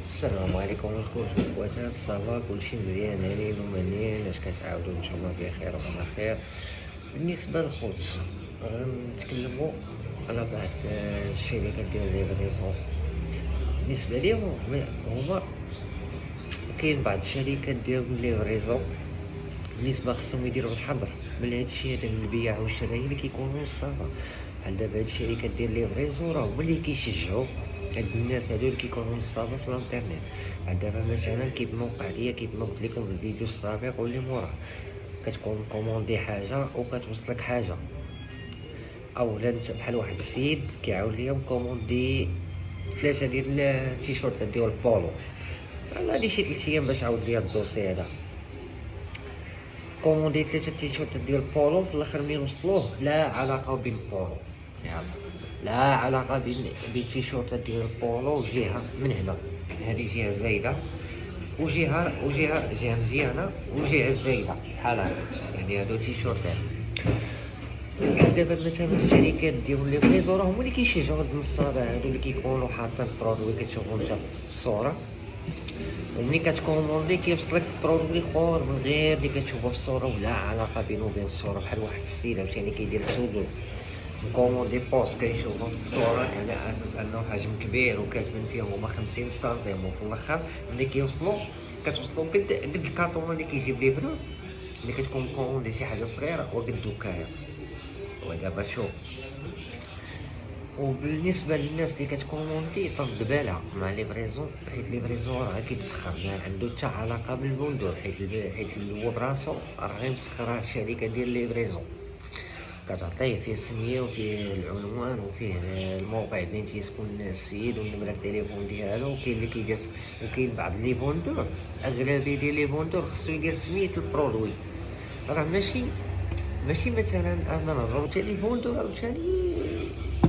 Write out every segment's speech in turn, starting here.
السلام عليكم الخوت والخواتات، صافا كلشي مزيان هانيين ومهنيين. اش كتعاودوا نتوما بخير وعلى خير؟ بالنسبه للخوت غنتكلموا على بعض الشركات ديال ليفريزون. بالنسبه ليهم هما كاين بعض الشركات ديال ليفريزون بالنسبه خصهم يديروا الحظر من هادشي هذا، من البيع والشراء اللي كيكونوا نصابه. بحال دابا هاد الشركات ديال ليفريزون راه هما اللي كيشجعوا هاد الناس هادو اللي كيكونوا نصابه في الانترنت. بحال دابا مثلا كيف ما وقع ليا، كيف ما قلت لكم في الفيديو السابق واللي موراه، كتكون كوموندي حاجه وكتوصلك حاجه، اولا انت بحال واحد السيد كيعاود ليا مكوموندي 3 ديال التيشيرتات ديال البولو. انا هادي شي 3 ايام باش عاود ليا الدوسي هذا. كوموندي 3 تيشيرتات ديال البولو، في الاخر ملي وصلوه لا علاقه بين البولو، يلا لا علاقه بين التيشيرتات ديال البولو. جهه من هنا، هذه جهه زايده، وجهه مزيانه، وجهه زايده بحال هكا، يعني هادو تيشيرتات. بحال دابا مثلا الشركات ديال لي بريزو راهم هما اللي كيشجعوا هاد النصابه هادو اللي كيكونوا حاطين برودوي كتشوفو نتا في الصوره، وملي كتكوموندي كيوصلك برودوي اخر من غير اللي كتشوفو في الصوره ولا علاقه بينو وبين الصوره. بحال واحد السيد عاوتاني كيدير سودو مكوموندي بوست كيشوفو في الصوره على اساس انه حجم كبير وكاتبين فيهم هما 50 سنتيم، وفي الاخر ملي كتوصلوا قد الكارطونه اللي كيجيب ليفرو اللي كتكون كوموندي شي حاجه صغيره وقد دوكايا. ودابا شوف، وبالنسبه للناس اللي كتكوموندي طرد بالها مع ليفريزون، حيت ليفريزون راه كيتسخر، ما عنده حتى علاقه بالفوندور، حيت هو براسو راه غير مسخر هاد الشركه ديال ليفريزون، كتعطيه فيه سميه وفيه العنوان وفيه الموقع فين تيسكن السيد ونمرة التليفون ديالو. وكاين اللي كيدير، وكاين بعض لي فوندور، اغلبيه ديال لي فوندور خصو يدير سميه البرودوي. راه ماشي مثلا انا نهضرو حتى لي فوندور عاوتاني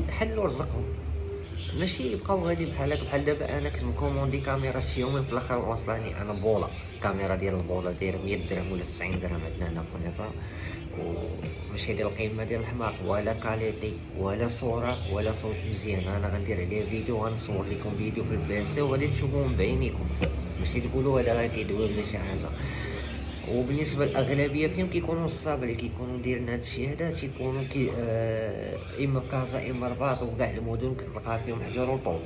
حلوا رزقهم، ماشي يبقاو غادي بحال هكا. بحال دابا انا كنت مكوموندي كاميرا شيومي، في الاخر وصلاني انا بولا، كاميرا ديال البولا دايره 100 درهم ولا 90 درهم عندنا هنا في كونيطا، وماشي ديال القيمه ديال الحماق، ولا كاليتي ولا صوره ولا صوت مزيان. انا غندير عليه فيديو، غنصور لكم فيديو في الباسي وغادي تشوفوهم بعينيكم، ماشي تقولوا هذا راه كيدوي ولا شي حاجه. وبالنسبه للاغلبيه فيهم كيكونوا الصاب اللي كيكونوا دايرين هذا الشيء هذا، تيكونوا اما في كازا اما رباط، وكاع المدن كتلقى فيهم حجر وطول.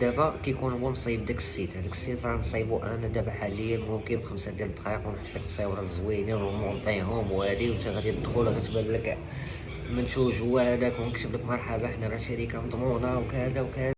دابا كيكون هو مصايب داك السيت، هذاك السيت راه نصايبو انا دابا حاليا ممكن ب5 ديال الدقائق ونحط لك التصاورات زوينين ونمونطيهم وهادي، وانت غادي تدخل كتبان لك منتوج هو هذاك، ونكتب لك مرحبا حنا راه شركه مضمونه وكذا وكذا.